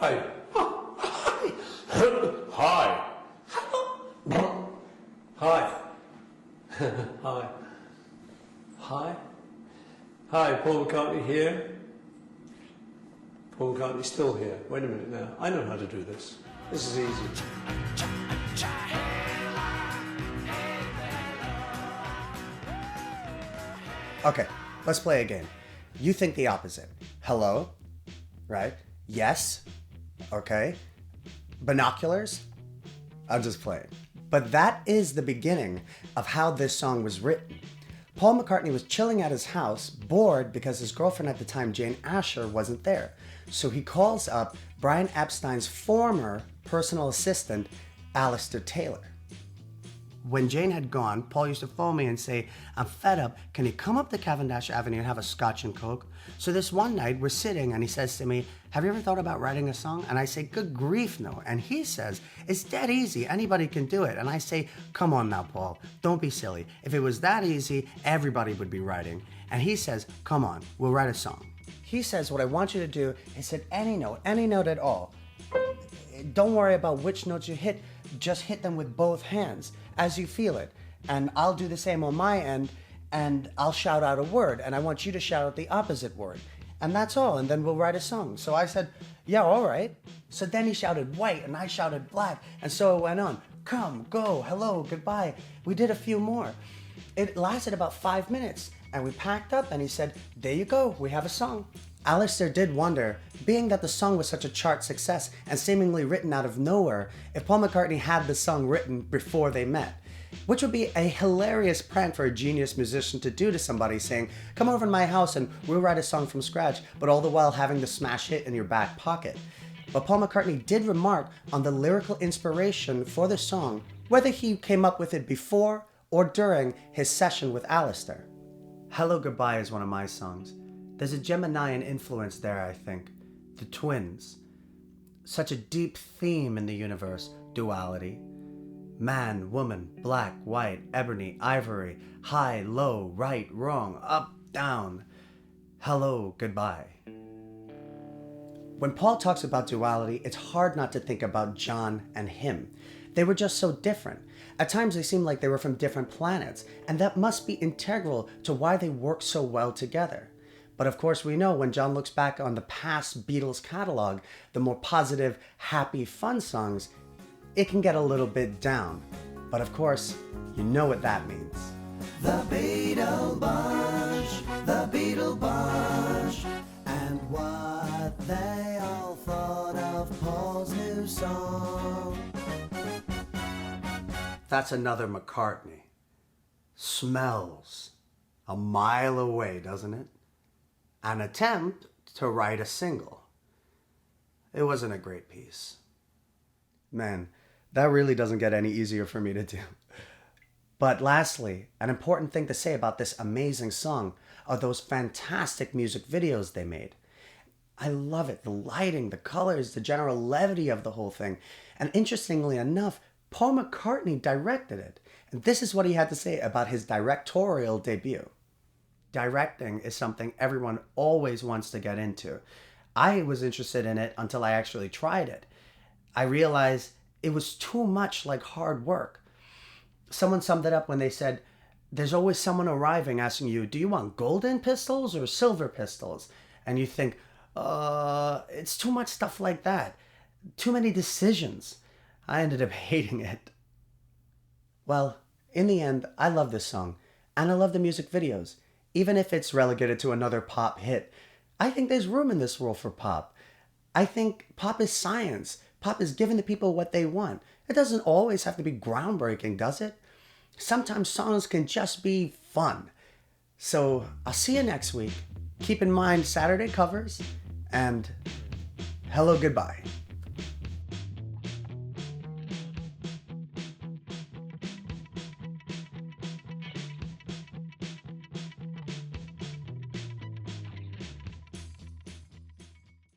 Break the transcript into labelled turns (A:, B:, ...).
A: Hi. Hi. Hi. Hi. Hi. Hi, Paul McCartney here. Paul McCartney's still here. Wait a minute now. I know how to do this. This is easy.
B: Okay, let's play a game. You think the opposite. Hello, right? Yes, okay. Binoculars, I'll just play it. But that is the beginning of how this song was written. Paul McCartney was chilling at his house, bored because his girlfriend at the time, Jane Asher, wasn't there. So he calls up Brian Epstein's former personal assistant, Alistair Taylor. When Jane had gone, Paul used to phone me and say, I'm fed up, can you come up to Cavendish Avenue and have a scotch and coke? So this one night, we're sitting and he says to me, have you ever thought about writing a song? And I say, good grief, no. And he says, it's dead easy, anybody can do it. And I say, come on now, Paul, don't be silly. If it was that easy, everybody would be writing. And he says, come on, we'll write a song. He says, what I want you to do is hit any note at all. Don't worry about which notes you hit, just hit them with both hands as you feel it. And I'll do the same on my end, and I'll shout out a word, and I want you to shout out the opposite word. And that's all, and then we'll write a song. So I said, yeah, all right. So then he shouted white, and I shouted black, and so it went on. Come, go, hello, goodbye. We did a few more. It lasted about 5 minutes, and we packed up, and he said, there you go, we have a song. Alistair did wonder, being that the song was such a chart success and seemingly written out of nowhere, if Paul McCartney had the song written before they met. Which would be a hilarious prank for a genius musician to do to somebody, saying, come over to my house and we'll write a song from scratch, but all the while having the smash hit in your back pocket. But Paul McCartney did remark on the lyrical inspiration for the song, whether he came up with it before or during his session with Alistair. Hello Goodbye is one of my songs. There's a Geminian influence there, I think. The twins. Such a deep theme in the universe. Duality. Man, woman, black, white, ebony, ivory, high, low, right, wrong, up, down. Hello, goodbye. When Paul talks about duality, it's hard not to think about John and him. They were just so different. At times they seemed like they were from different planets, and that must be integral to why they work so well together. But of course we know when John looks back on the past Beatles catalog, the more positive, happy, fun songs, it can get a little bit down. But of course, you know what that means. The Beatle Bunch, and what they all thought of Paul's new song. That's another McCartney. Smells a mile away, doesn't it? An attempt to write a single. It wasn't a great piece. Man, that really doesn't get any easier for me to do. But lastly, an important thing to say about this amazing song are those fantastic music videos they made. I love it. The lighting, the colors, the general levity of the whole thing. And interestingly enough, Paul McCartney directed it. And this is what he had to say about his directorial debut. Directing is something everyone always wants to get into. I was interested in it until I actually tried it. I realized it was too much like hard work. Someone summed it up when they said, there's always someone arriving asking you, do you want golden pistols or silver pistols? And you think, it's too much stuff like that. Too many decisions. I ended up hating it. Well, in the end, I love this song, and I love the music videos. Even if it's relegated to another pop hit, I think there's room in this world for pop. I think pop is science. Pop is giving the people what they want. It doesn't always have to be groundbreaking, does it? Sometimes songs can just be fun. So I'll see you next week. Keep in mind Saturday covers, and hello, goodbye.